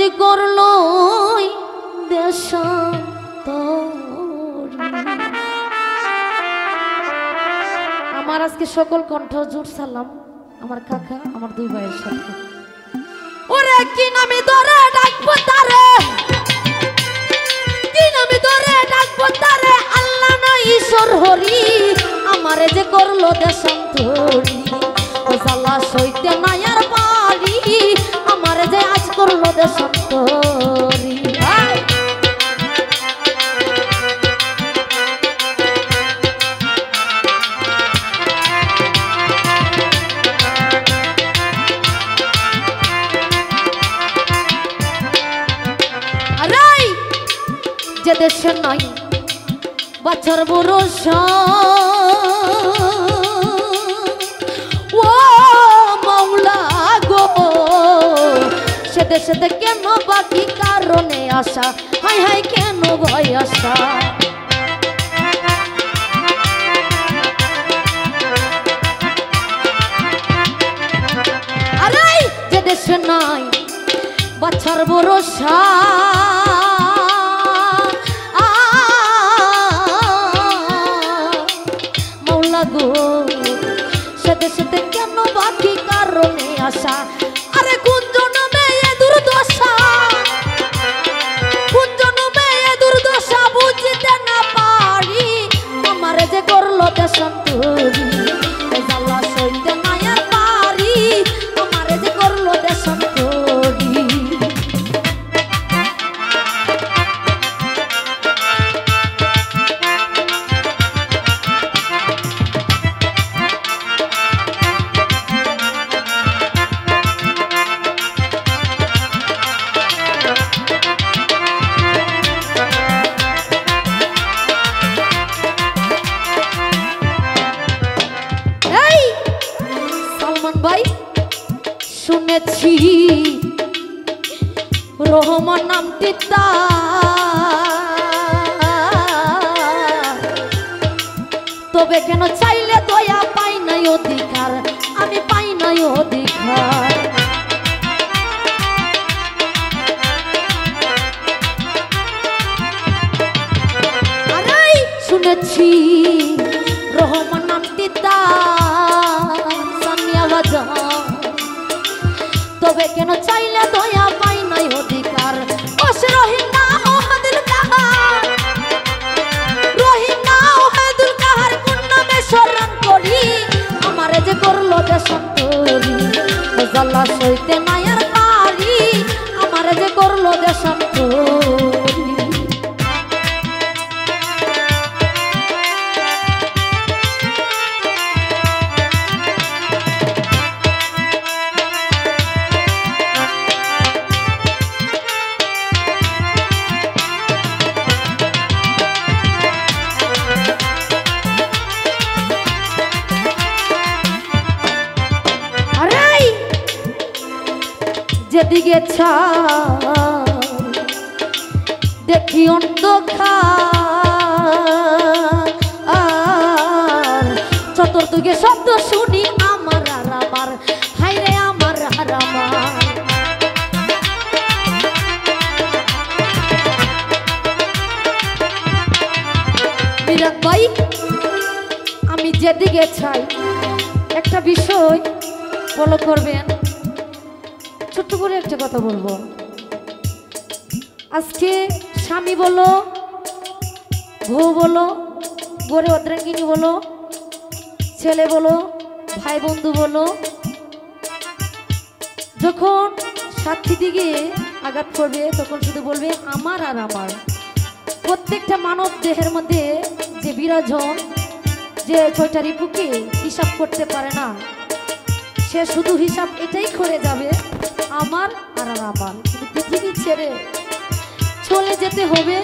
যে করলো দেশান্তর। আমার আজকে সকল কণ্ঠ জোর সালাম আমার কাকা আমার দুই ভাইয়ের সাথে। ওরে কি নামে ধরে ডাকবো তারে, কি নামে ধরে ডাকবো তারে, আল্লাহ না ঈশ্বর হরি আমারে যে করলো দেশান্তরি। ও জালা সইতে নাই আর পারি আমারে যে আজ করলো দেশান্তরি। যে দেশে নাই বাছার ভরসা, ও মাওলা গো সে দেশেতে কেন বাকি কারণে আসা, হাই হাই কেন ভয় আসা। আরে যে দেশে নাই বাছার ভরসা, সাথে সাথে কেন বাকি কারণে আসা। আরে কোন জন্মে এ দুর্দশা, কোন জন্মে এ দুর্দশা বুঝতে না পারি আমারে যে করলো দেশান্তরি। জ্বালা সইতে না আর পারি আমারে যে করলো দেশান্তরি। শুনেছি রহমান নামটি তবে কেন চাইলে দয়া পাই নাই অধিকার, আমি পাই নাই অধিকার। আরে শুনেছি রহমান নামটি সানিয়া বাজার, তবে কেন চাইলে দয়া পাই নাই অধিকার। ও সে রহিনা ও হাদিল কাহার, রহিনা ও হাদিল কাহার কোন নামে শরণ করি আমারে যে করলো দেশান্তরি। ও জ্বালা সইতে নাই আর পারি আমারে যে করলো দেশান্তরি। যেদিকে দেখি অন্ধকার, চতুর্দিকে শব্দ শুনি আমার আর আমার, হাই রে আমার আর আমার। বিরাট ভাই আমি যেদিকে চাই একটা বিষয় ফলো করবেন। ছোট্ট করে একটা কথা বলবো। আজকে স্বামী বলো, বউ বলো, গড়ে অদ্রাঙ্গিনী বলো, ছেলে বলো, ভাই বন্ধু বলো, যখন সাথী দিকে আঘাত করবে তখন শুধু বলবে আমার আর আমার। প্রত্যেকটা মানব দেহের মধ্যে যে বিরাজন, যে ছয়টা রিপুকে হিসাব করতে পারে না, সে শুধু হিসাব এটাই করে যাবে আমার আর আমার। কিন্তু পৃথিবী ছেড়ে চলে যেতে হবে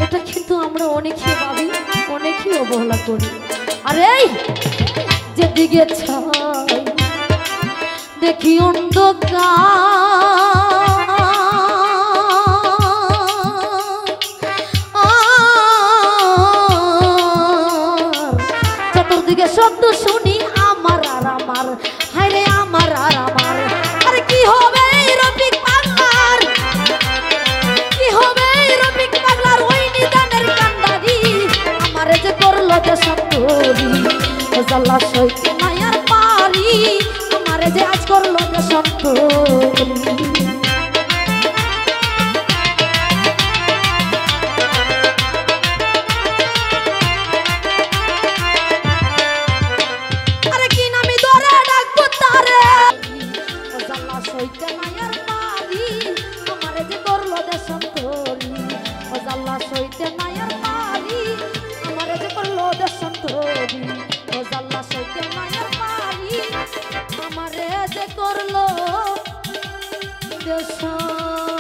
এটা কিন্তু আমরা অনেকেই ভাবি, অনেকেই অবহেলা করি। আরে যেদিকে চাই দেখি অন্ধকার, চতুর্দিকে শব্দ শুনি আমার আর আমার, হায় রে আমার আর আমার। আরে কি হবে রফিক পাগলা, দেশান্তরি ও জাল্লা সইতে মায়ার পারি আমারে যে আজ করলো দেশান্তরি সইতে মায়ার পারি আমারে যে করলো দেশান্তরি ও জাল্লা সইতে মায়ার পারি আমারে যে করলো দেশান্তরি ও জাল্লা সইতে মায়ার পারি আমারে যে করলো দেশান্তরি